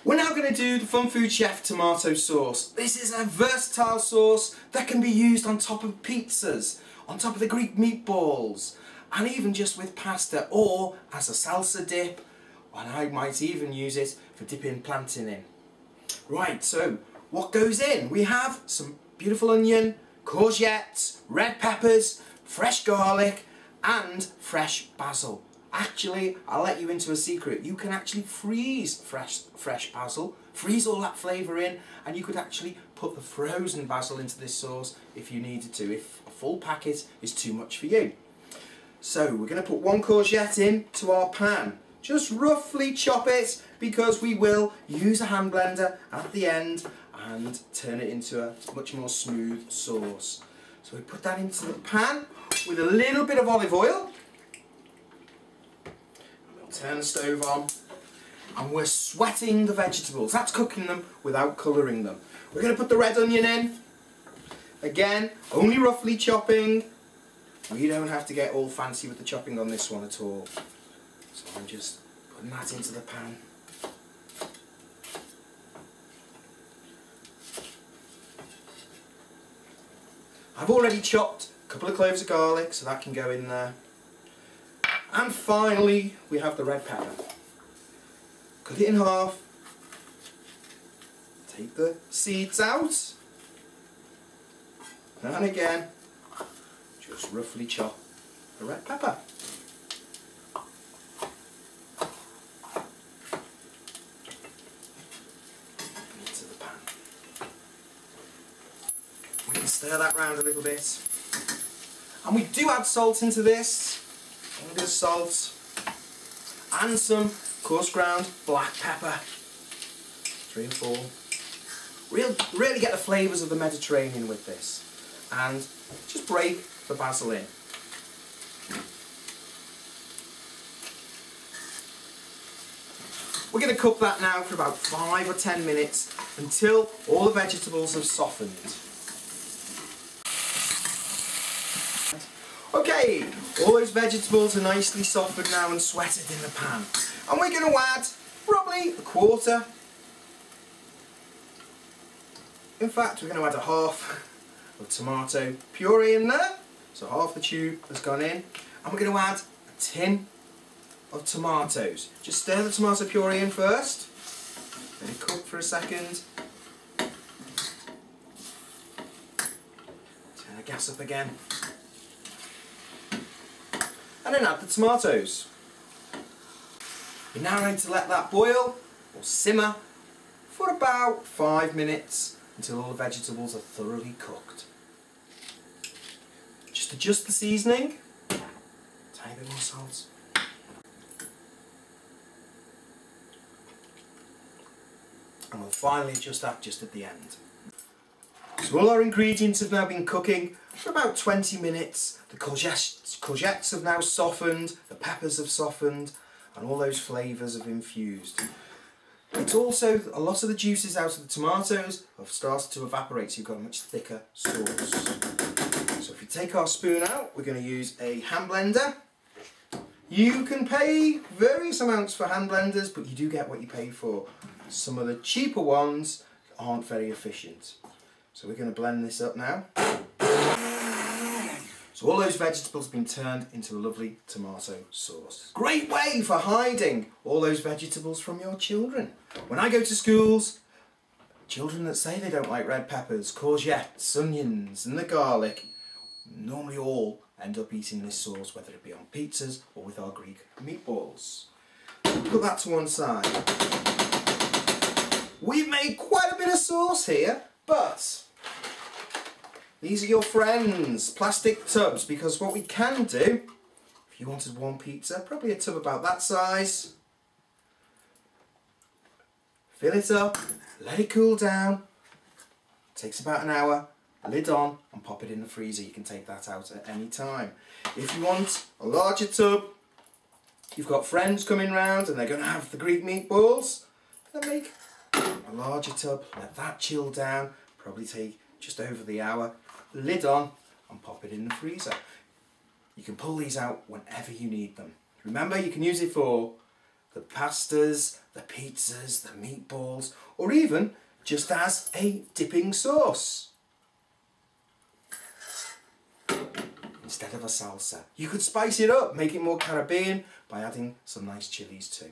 We're now going to do the Fun Food Chef tomato sauce. This is a versatile sauce that can be used on top of pizzas, on top of the Greek meatballs, and even just with pasta, or as a salsa dip, and I might even use it for dipping plantain in. Right, so what goes in? We have some beautiful onion, courgettes, red peppers, fresh garlic, and fresh basil. Actually, I'll let you into a secret. You can actually freeze fresh basil, freeze all that flavour in, and you could actually put the frozen basil into this sauce if you needed to, if a full packet is too much for you. So we're going to put 1 courgette into our pan. Just roughly chop it, because we will use a hand blender at the end and turn it into a much more smooth sauce. So we put that into the pan with a little bit of olive oil. Turn the stove on, and we're sweating the vegetables. That's cooking them without colouring them. We're going to put the red onion in. Again, only roughly chopping. We don't have to get all fancy with the chopping on this one at all. So I'm just putting that into the pan. I've already chopped a couple of cloves of garlic, so that can go in there. And finally, we have the red pepper. Cut it in half. Take the seeds out. And again, just roughly chop the red pepper. Into the pan. We can stir that round a little bit. And we do add salt into this. A little bit of salt and some coarse ground black pepper, 3 or 4. Really get the flavours of the Mediterranean with this, and just break the basil in. We're going to cook that now for about 5 or 10 minutes until all the vegetables have softened. Okay, all those vegetables are nicely softened now and sweated in the pan. And we're going to add probably 1/4. In fact, we're going to add a half of tomato puree in there. So half the tube has gone in. And we're going to add a tin of tomatoes. Just stir the tomato puree in first. Let it cook for a second. Turn the gas up again. And then add the tomatoes. You're now going to let that boil or simmer for about 5 minutes until all the vegetables are thoroughly cooked. Just adjust the seasoning, tiny bit more salt. And we'll finally adjust that just at the end. So all our ingredients have now been cooking for about 20 minutes. The courgettes have now softened, the peppers have softened, and all those flavours have infused. It's also, a lot of the juices out of the tomatoes have started to evaporate, so you've got a much thicker sauce. So if we take our spoon out, we're going to use a hand blender. You can pay various amounts for hand blenders, but you do get what you pay for. Some of the cheaper ones aren't very efficient. So we're going to blend this up now. So all those vegetables have been turned into a lovely tomato sauce. Great way for hiding all those vegetables from your children. When I go to schools, children that say they don't like red peppers, courgettes, onions and the garlic, normally all end up eating this sauce, whether it be on pizzas or with our Greek meatballs. Put that to one side. We've made quite a bit of sauce here, but these are your friends, plastic tubs, because what we can do, if you wanted one pizza, probably a tub about that size, fill it up, let it cool down, takes about an hour, lid on and pop it in the freezer. You can take that out at any time. If you want a larger tub, you've got friends coming round and they're going to have the Greek meatballs, then make a larger tub, let that chill down, probably take just over the hour, lid on and pop it in the freezer. You can pull these out whenever you need them. Remember, you can use it for the pastas, the pizzas, the meatballs, or even just as a dipping sauce instead of a salsa. You could spice it up, make it more Caribbean by adding some nice chilies too.